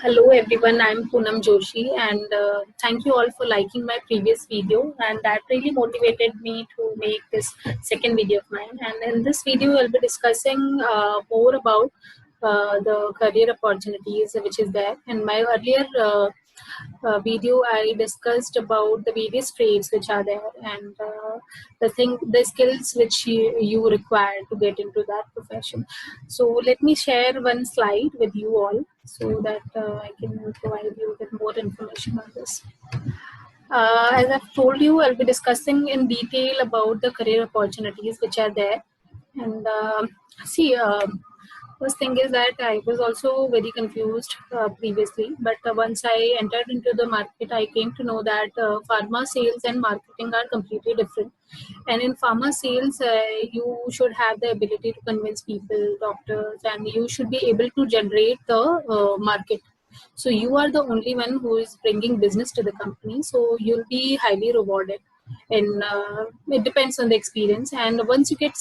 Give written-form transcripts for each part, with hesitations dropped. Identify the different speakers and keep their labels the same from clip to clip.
Speaker 1: Hello everyone, I'm Poonam Joshi and thank you all for liking my previous video, and that really motivated me to make this second video of mine. And in this video I'll be discussing more about the career opportunities which is there. In my earlier video I discussed about the various trades which are there and the skills which you require to get into that profession. So let me share one slide with you all so that I can provide you with more information on this. As I've told you, I'll be discussing in detail about the career opportunities which are there. And first thing is that I was also very confused previously, but once I entered into the market, I came to know that pharma sales and marketing are completely different. And in pharma sales, you should have the ability to convince people, doctors, and you should be able to generate the market. So you are the only one who is bringing business to the company. So you'll be highly rewarded. And it depends on the experience. And once you get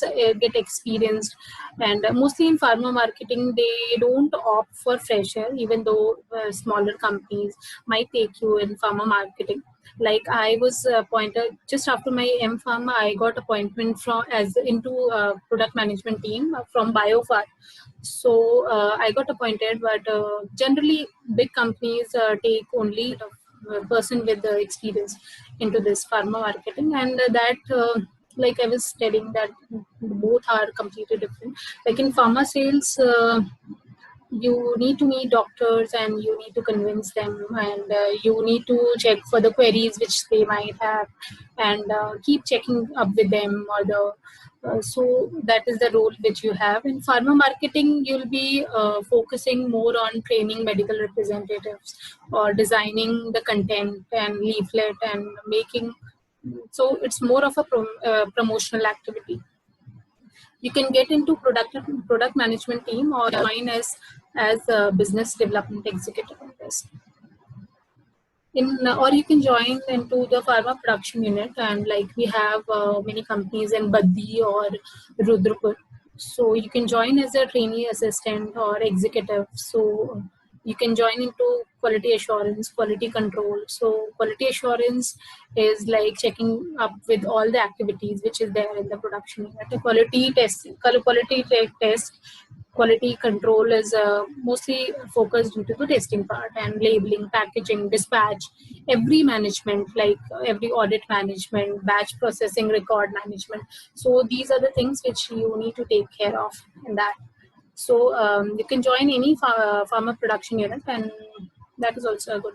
Speaker 1: experienced, and mostly in pharma marketing, they don't opt for fresher, even though smaller companies might take you in pharma marketing. Like I was appointed just after my M Pharma, I got appointment from as into product management team from BioPhar. So I got appointed, but generally big companies take only a person with the experience into this pharma marketing, and like I was telling that both are completely different. Like in pharma sales, you need to meet doctors and you need to convince them, and you need to check for the queries which they might have, and keep checking up with them or the so that is the role which you have. In pharma marketing, you'll be focusing more on training medical representatives or designing the content and leaflet and making, so it's more of a promotional activity. You can get into product management team or join as a business development executive on this. Or you can join into the pharma production unit, and like we have many companies in Baddi or Rudrapur. So you can join as a trainee assistant or executive. So you can join into quality assurance, quality control. So quality assurance is like checking up with all the activities which is there in the production unit. The quality test, quality control is mostly focused into the testing part and labeling, packaging, dispatch, every management, like every audit management, batch processing, record management. So these are the things which you need to take care of in that. So you can join any pharma production unit, and that is also a good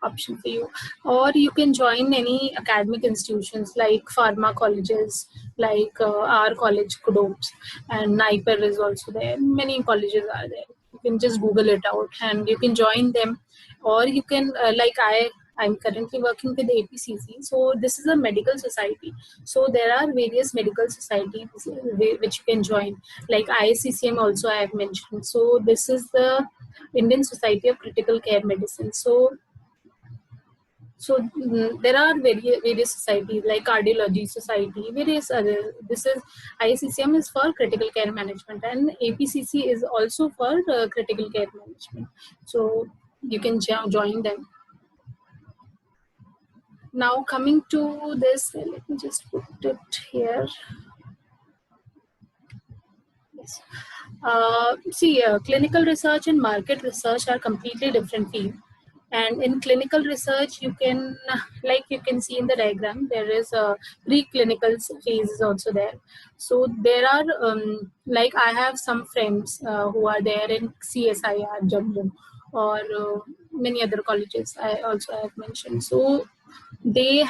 Speaker 1: option for you. Or you can join any academic institutions like pharma colleges, like our college Kudops, and NIPER is also there. Many colleges are there. You can just Google it out and you can join them. Or you can I'm currently working with APCC. So this is a medical society. So there are various medical societies which you can join, like ISCCM also I have mentioned. So this is the Indian Society of Critical Care Medicine. So there are various societies like cardiology society, various other. This is ICCM is for critical care management, and APCC is also for critical care management. So you can join them. Now coming to this, let me just put it here. Yes. Clinical research and market research are completely different fields. And in clinical research, you can, like you can see in the diagram, there is a preclinical phase is also there. So there are, like I have some friends who are there in CSIR, Jammu, or many other colleges I also have mentioned. So they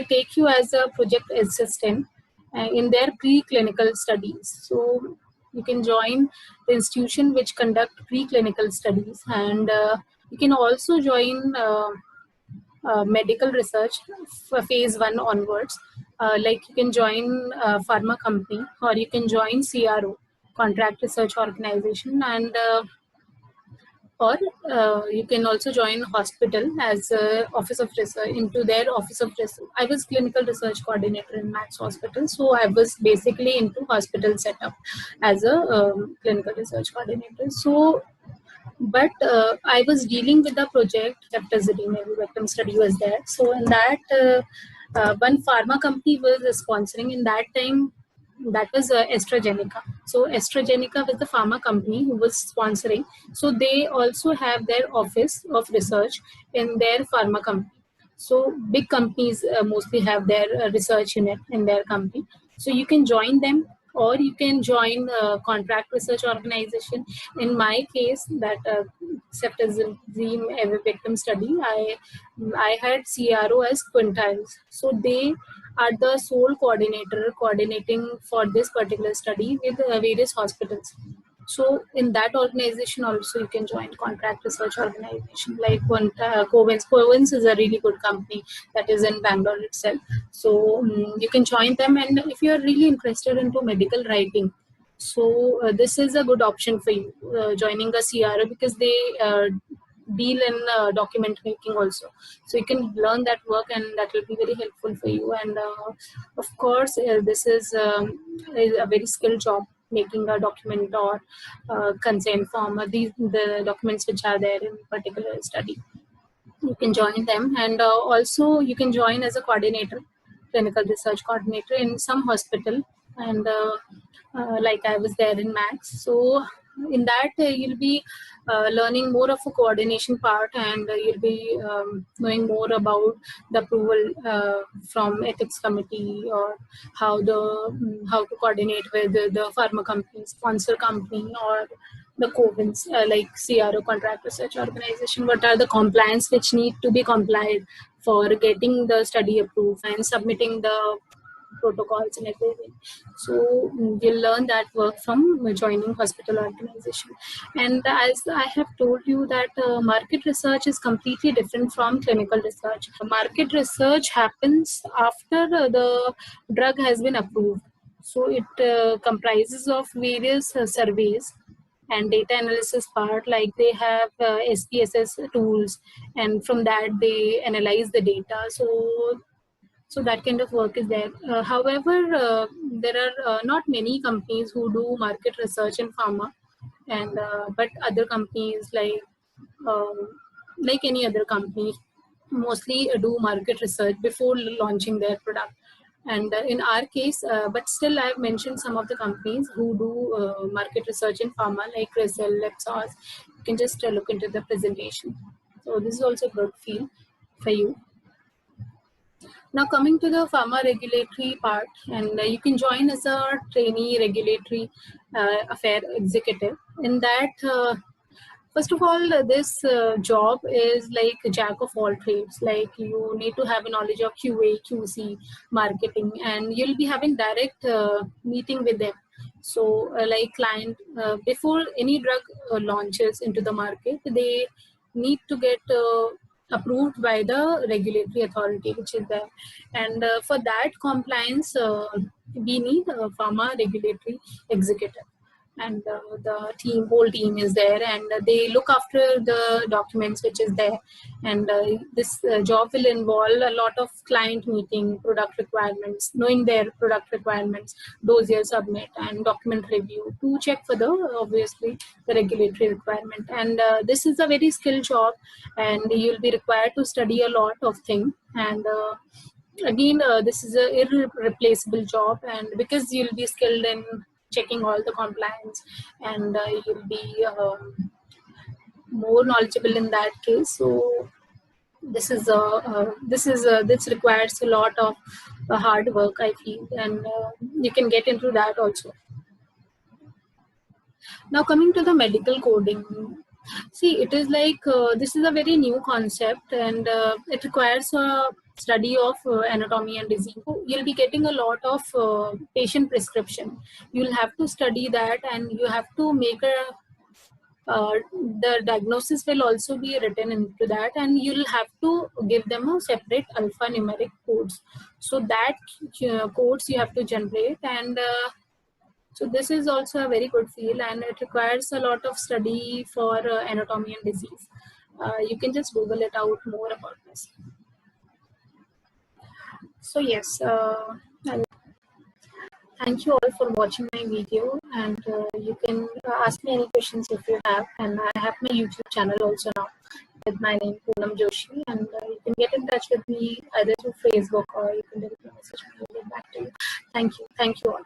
Speaker 1: take you as a project assistant in their preclinical studies. So you can join the institution which conduct preclinical studies, and you can also join medical research for phase 1 onwards. Like you can join a pharma company, or you can join CRO, contract research organization, and or you can also join hospital as office of research, into their office of research. I was clinical research coordinator in Max Hospital, so I was basically into hospital setup as a clinical research coordinator. So But I was dealing with the project ceftazidime avibactam study was there. So in that, one pharma company was sponsoring in that time. That was AstraZeneca. So AstraZeneca was the pharma company who was sponsoring. So they also have their office of research in their pharma company. So big companies mostly have their research unit in their company. So you can join them, or you can join a contract research organization. In my case, that ceftazidime avibactam study, I had CRO as Quintiles. So they are the sole coordinator coordinating for this particular study with various hospitals. So in that organization also you can join contract research organization like Covens. Covens is a really good company that is in Bangalore itself. So you can join them, and if you are really interested into medical writing, so this is a good option for you, joining a CRO, because they deal in document making also. So you can learn that work, and that will be very helpful for you. And of course, this is a very skilled job, making a document or consent form, the documents which are there in particular study. You can join them, and also you can join as a coordinator, clinical research coordinator in some hospital. And like I was there in Max. So in that, you'll be learning more of a coordination part, and you'll be knowing more about the approval from ethics committee, or how to coordinate with the pharma company, sponsor company, or the Covens, like CRO, contract research organization. What are the compliance which need to be complied for getting the study approved and submitting the protocols and everything. So you'll learn that work from joining hospital organization. And as I have told you that market research is completely different from clinical research. Market research happens after the drug has been approved. So it comprises of various surveys and data analysis part. Like they have SPSS tools, and from that they analyze the data. So that kind of work is there. However, there are not many companies who do market research in pharma, and but other companies um, like any other company mostly do market research before launching their product. And in our case, but still I've mentioned some of the companies who do market research in pharma, like Crescel, Lepsos. You can just look into the presentation. So this is also a good field for you. Now coming to the pharma regulatory part, and you can join as a trainee regulatory affair executive. In that, first of all, this job is like a jack of all trades. Like you need to have a knowledge of QA, QC, marketing, and you'll be having direct meeting with them. So like client, before any drug launches into the market, they need to get approved by the regulatory authority which is there. And for that compliance, we need a pharma regulatory executive. And the whole team is there, and they look after the documents which is there. And this job will involve a lot of client meeting, product requirements, knowing their product requirements, dossier submit, and document review to check for the obviously the regulatory requirement. And this is a very skilled job, and you'll be required to study a lot of things. And again, this is a irreplaceable job, and because you'll be skilled in checking all the compliance, and you'll be more knowledgeable in that case. So this requires a lot of hard work, I feel, and you can get into that also. Now coming to the medical coding, see, it is like this is a very new concept, and it requires a study of anatomy and disease. So you'll be getting a lot of patient prescription. You'll have to study that, and you have to make a the diagnosis will also be written into that, and you'll have to give them a separate alphanumeric codes. So that codes you have to generate, and so this is also a very good field, and it requires a lot of study for anatomy and disease. You can just Google it out more about this. So yes, Thank you all for watching my video, and you can ask me any questions if you have. And I have my YouTube channel also now with my name Poonam Joshi, and you can get in touch with me either through Facebook or you can directly message me. I'll get back to you. Thank you all.